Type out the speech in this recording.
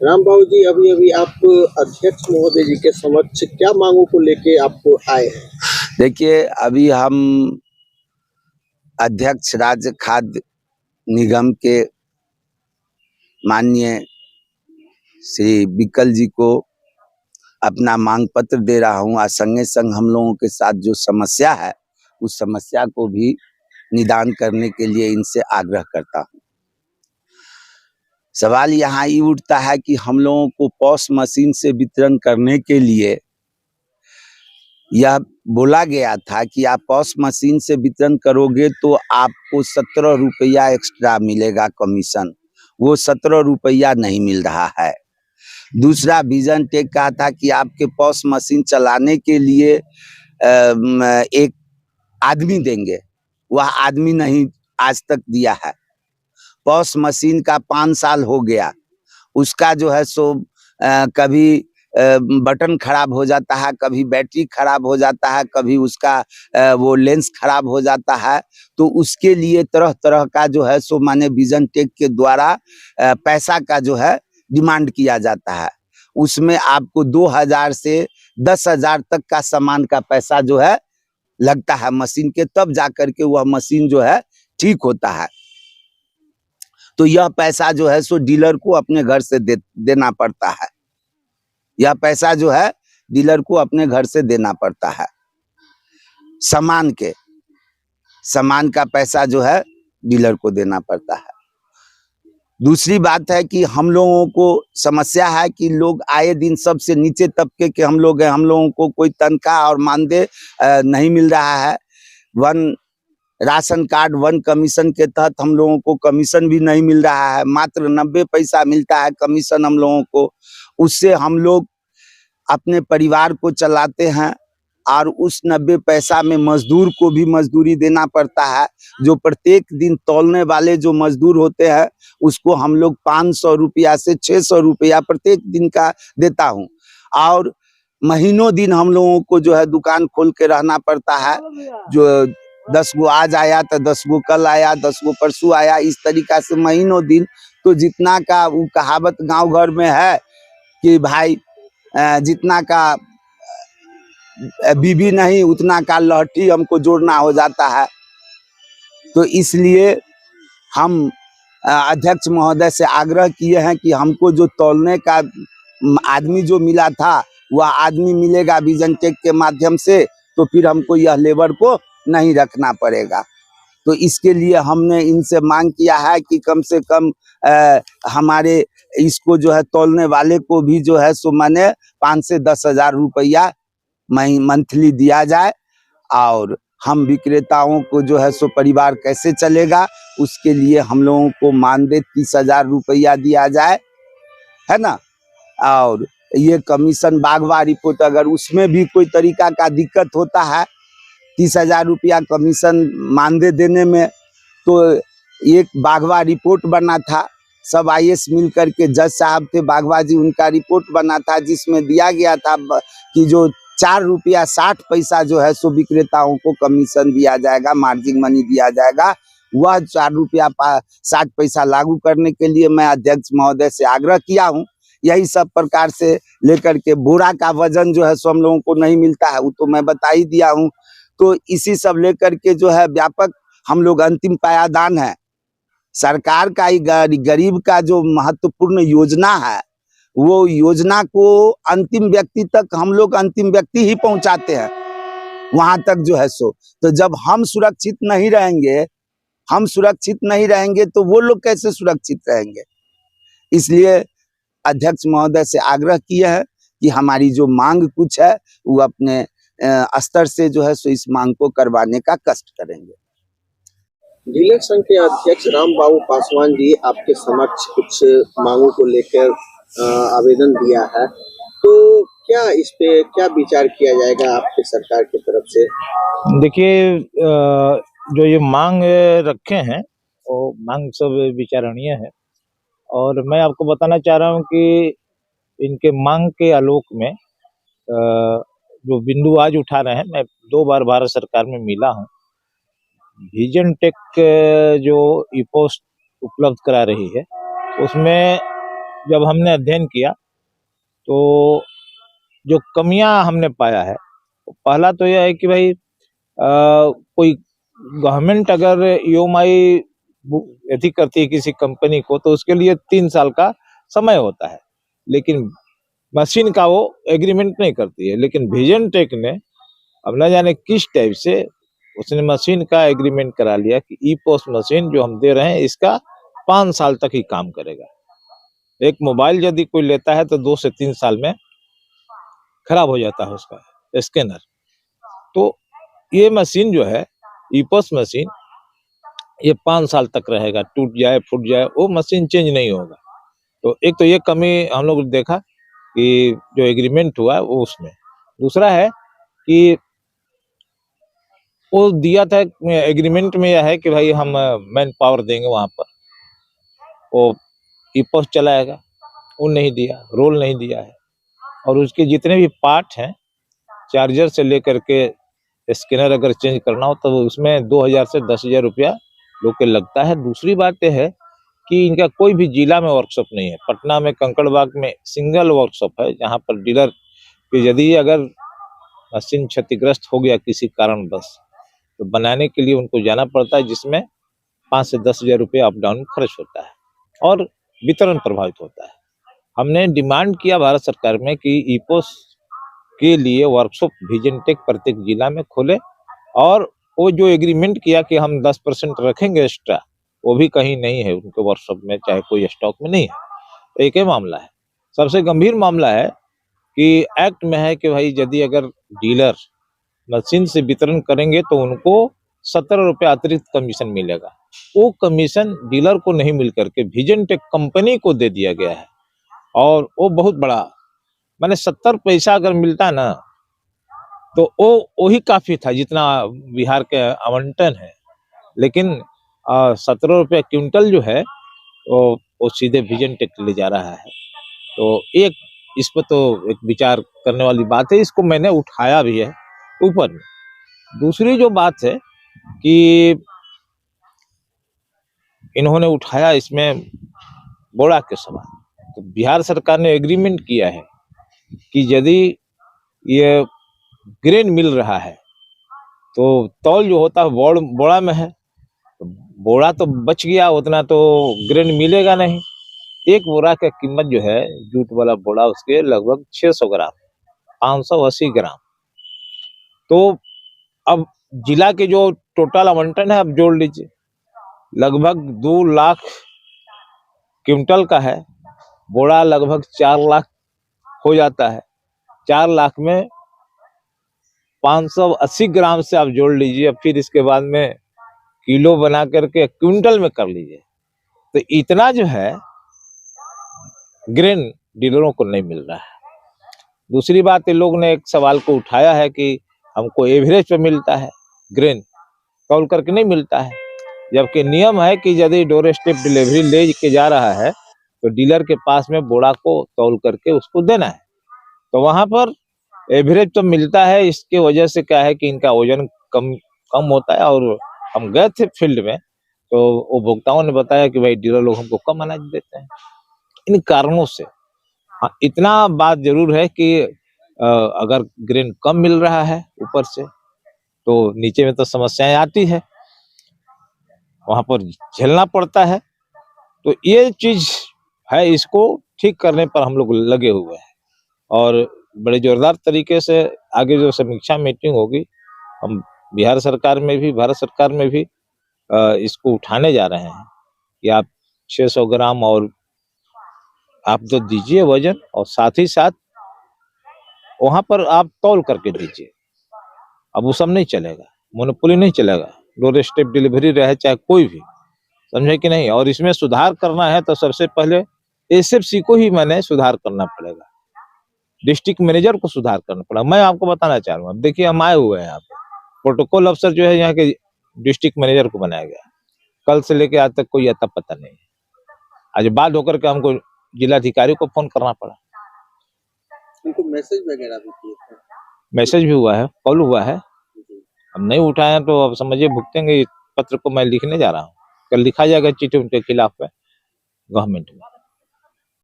राम बाबू जी, अभी अभी आप अध्यक्ष महोदय जी के समक्ष क्या मांगों को लेके आपको आए हैं? देखिए, अभी हम अध्यक्ष राज्य खाद्य निगम के माननीय श्री बिकल जी को अपना मांग पत्र दे रहा हूँ और संगे संग हम लोगों के साथ जो समस्या है उस समस्या को भी निदान करने के लिए इनसे आग्रह करता हूँ। सवाल यहाँ ये उठता है कि हम लोगों को पॉस मशीन से वितरण करने के लिए यह बोला गया था कि आप पॉस मशीन से वितरण करोगे तो आपको 17 रुपया एक्स्ट्रा मिलेगा कमीशन। वो 17 रुपया नहीं मिल रहा है। दूसरा, विजन टेक कहा था कि आपके पॉस मशीन चलाने के लिए एक आदमी देंगे, वह आदमी नहीं आज तक दिया है। पॉस मशीन का 5 साल हो गया, उसका जो है सो कभी बटन खराब हो जाता है, कभी बैटरी खराब हो जाता है, कभी उसका वो लेंस खराब हो जाता है। तो उसके लिए तरह तरह का जो है सो माने विजन टेक के द्वारा पैसा का जो है डिमांड किया जाता है। उसमें आपको 2000 से 10,000 तक का सामान का पैसा जो है लगता है मशीन के, तब जाकर के वह मशीन जो है ठीक होता है। तो यह पैसा जो है सो डीलर को अपने घर से देना पड़ता है। यह पैसा जो है डीलर को अपने घर से देना पड़ता है। सामान का पैसा जो है डीलर को देना पड़ता है। दूसरी बात है कि हम लोगों को समस्या है कि लोग आए दिन सबसे नीचे तबके के हम लोग हैं, हम लोगों को कोई तनख्वाह और मानदेय नहीं मिल रहा है। One ration card, one commission के तहत हम लोगों को कमीशन भी नहीं मिल रहा है। मात्र 90 पैसा मिलता है कमीशन हम लोगों को। उससे हम लोग अपने परिवार को चलाते हैं और उस 90 पैसा में मजदूर को भी मजदूरी देना पड़ता है। जो प्रत्येक दिन तौलने वाले जो मजदूर होते हैं उसको हम लोग 500 रुपया से 600 रुपया प्रत्येक दिन का देता हूँ। और महीनों दिन हम लोगों को जो है दुकान खोल के रहना पड़ता है। जो 10 गो आज आया तो 10 गो कल आया, 10 गो परसों आया, इस तरीका से महीनों दिन। तो जितना का वो कहावत गांव घर में है कि भाई जितना का बीबी नहीं उतना का लहठी हमको जोड़ना हो जाता है। तो इसलिए हम अध्यक्ष महोदय से आग्रह किए हैं कि हमको जो तौलने का आदमी जो मिला था वह आदमी मिलेगा विजन टेक के माध्यम से, तो फिर हमको यह लेबर को नहीं रखना पड़ेगा। तो इसके लिए हमने इनसे मांग किया है कि कम से कम हमारे इसको जो है तौलने वाले को भी जो है सो माने 5 से 10,000 रुपया मंथली दिया जाए। और हम विक्रेताओं को जो है सो परिवार कैसे चलेगा उसके लिए हम लोगों को मानदेय 30,000 रुपया दिया जाए, है ना। और ये कमीशन बागवा रिपोर्ट अगर उसमें भी कोई तरीका का दिक्कत होता है 30,000 रुपया कमीशन मानदेय देने में, तो एक बागवा रिपोर्ट बना था। सब IAS मिल करके जज साहब थे बागवा जी, उनका रिपोर्ट बना था जिसमें दिया गया था कि जो 4 रुपया 60 पैसा जो है सो विक्रेताओं को कमीशन दिया जाएगा, मार्जिन मनी दिया जाएगा। वह 4 रुपया 60 पैसा लागू करने के लिए मैं अध्यक्ष महोदय से आग्रह किया हूँ। यही सब प्रकार से लेकर के बोरा का वजन जो है सो हम लोगों को नहीं मिलता है, वो तो मैं बता ही दिया हूँ। तो इसी सब लेकर के जो है व्यापक हम लोग अंतिम पायादान है। सरकार का ही गरीब का जो महत्वपूर्ण योजना है वो योजना को अंतिम व्यक्ति तक हम लोग अंतिम व्यक्ति ही पहुंचाते हैं, वहां तक जो है सो। तो जब हम सुरक्षित नहीं रहेंगे तो वो लोग कैसे सुरक्षित रहेंगे। इसलिए अध्यक्ष महोदय से आग्रह किए हैं कि हमारी जो मांग कुछ है वो अपने स्तर से जो है सो इस मांग को करवाने का कष्ट करेंगे। डीलर संघ के अध्यक्ष रामबाबू पासवान जी आपके समक्ष कुछ मांगों को लेकर आवेदन दिया है, तो क्या इस पे क्या विचार किया जाएगा आपके सरकार की तरफ से? देखिए, जो ये मांग रखे हैं वो मांग सब विचारणीय है और मैं आपको बताना चाह रहा हूँ कि इनके मांग के आलोक में जो बिंदु आज उठा रहे हैं, मैं 2 बार भारत सरकार में मिला हूँ। विजन टेक जो ई पोस्ट उपलब्ध करा रही है उसमें जब हमने अध्ययन किया तो जो कमियां हमने पाया है, पहला तो यह है कि भाई कोई गवर्नमेंट अगर ईएमआई यदि करती है किसी कंपनी को तो उसके लिए 3 साल का समय होता है, लेकिन मशीन का वो एग्रीमेंट नहीं करती है। लेकिन विजन टेक ने अब न जाने किस टाइप से उसने मशीन का एग्रीमेंट करा लिया कि ई पोस्ट मशीन जो हम दे रहे हैं इसका 5 साल तक ही काम करेगा। एक मोबाइल यदि कोई लेता है तो 2 से 3 साल में खराब हो जाता है उसका स्कैनर। तो ये मशीन जो है ई पोस्ट मशीन, ये 5 साल तक रहेगा, टूट जाए फूट जाए वो मशीन चेंज नहीं होगा। तो एक तो ये कमी हम लोग देखा कि जो एग्रीमेंट हुआ वो उसमें। दूसरा है कि वो दिया था एग्रीमेंट में, यह है कि भाई हम मैन पावर देंगे वहां पर, वो ई पोस्ट चलाएगा, वो नहीं दिया, रोल नहीं दिया है। और उसके जितने भी पार्ट हैं, चार्जर से लेकर के स्कैनर अगर चेंज करना हो तो उसमें 2000 से 10,000 रुपया लोग के लगता है। दूसरी बात यह है कि इनका कोई भी जिला में वर्कशॉप नहीं है। पटना में कंकड़बाग में सिंगल वर्कशॉप है, जहां पर डीलर कि यदि अगर मशीन क्षतिग्रस्त हो गया किसी कारणवश तो बनाने के लिए उनको जाना पड़ता है, जिसमें 5 से 10,000 रुपये अप डाउन खर्च होता है और वितरण प्रभावित होता है। हमने डिमांड किया भारत सरकार में कि ईपोस के लिए वर्कशॉप विजन टेक प्रत्येक जिला में खोले, और वो जो एग्रीमेंट किया कि हम 10% रखेंगे एक्स्ट्रा, वो भी कहीं नहीं है उनके वर्कशॉप में, चाहे कोई स्टॉक में नहीं है। एक ही मामला है। सबसे गंभीर मामला है कि एक्ट में है कि भाई यदि अगर डीलर मशीन से वितरण करेंगे तो उनको 17 रुपये अतिरिक्त कमीशन मिलेगा। वो कमीशन डीलर को नहीं मिल करके विजन टेक कंपनी को दे दिया गया है, और वो बहुत बड़ा, माने 70 पैसा अगर मिलता ना तो वो वही काफी था जितना बिहार के आवंटन है। लेकिन 17 रुपये क्विंटल जो है वो सीधे विजन टेक ले जा रहा है। तो एक इस पर तो एक विचार करने वाली बात है, इसको मैंने उठाया भी है ऊपर में। दूसरी जो बात है कि इन्होंने उठाया इसमें बोरा के सवाल, तो बिहार सरकार ने एग्रीमेंट किया है कि यदि ये ग्रेन मिल रहा है तो तौल जो होता है बोरा में है, तो बोरा तो बच गया, उतना तो ग्रेन मिलेगा नहीं। एक बोरा का कीमत जो है जूट वाला बोरा उसके लगभग 600 ग्राम, 580 ग्राम। तो अब जिला के जो टोटल आवंटन है, अब जोड़ लीजिए, लगभग 2 लाख क्विंटल का है, बोरा लगभग 4 लाख हो जाता है। 4 लाख में 580 ग्राम से आप जोड़ लीजिए, फिर इसके बाद में किलो बना करके क्विंटल में कर लीजिए, तो इतना जो है ग्रेन डीलरों को नहीं मिल रहा है। दूसरी बात, ये लोग ने एक सवाल को उठाया है कि हमको एवरेज पे मिलता है ग्रेन, तौल करके नहीं मिलता है, जबकि नियम है कि यदि डोर स्टेप डिलीवरी ले के जा रहा है तो डीलर के पास में बोरा को तौल करके उसको देना है। तो वहां पर एवरेज तो मिलता है, इसके वजह से क्या है कि इनका वजन कम होता है। और हम गए थे फील्ड में तो उपभोक्ताओं ने बताया कि भाई डीलर लोग हमको कम अनाज देते हैं। इन कारणों से हाँ, इतना बात जरूर है कि अगर ग्रेन कम मिल रहा है ऊपर से तो नीचे में तो समस्याएं आती है, वहां पर झेलना पड़ता है। तो ये चीज है, इसको ठीक करने पर हम लोग लगे हुए हैं और बड़े जोरदार तरीके से आगे जो समीक्षा मीटिंग होगी, हम बिहार सरकार में भी, भारत सरकार में भी इसको उठाने जा रहे हैं कि आप 600 ग्राम और आप तो दीजिए वजन, और साथ ही साथ वहां पर आप तौल करके दीजिए। अब वो सब नहीं चलेगा, मोनोपोली नहीं चलेगा, डोर स्टेप डिलीवरी रहे चाहे कोई भी, समझे कि नहीं। और इसमें सुधार करना है तो सबसे पहले एसएफसी को ही मैंने सुधार करना पड़ेगा, डिस्ट्रिक्ट मैनेजर को सुधार करना पड़ेगा। मैं आपको बताना चाह रहा हूँ, अब देखिए हम आए हुए हैं यहाँ पे, प्रोटोकॉल अफसर जो है यहाँ के डिस्ट्रिक्ट मैनेजर को बनाया गया, कल से लेके आज तक कोई अता पता नहीं है। आज बाद होकर के हमको जिलाधिकारी को फोन करना पड़ा। उनको मैसेज वगैरह भी किए थे? मैसेज भी हुआ है, कॉल हुआ है, हम नहीं उठाए तो अब समझिए भुगतेंगे। इस पत्र को मैं लिखने जा रहा हूँ, कल लिखा जाएगा चिट्ठी उनके खिलाफ में गवर्नमेंट में।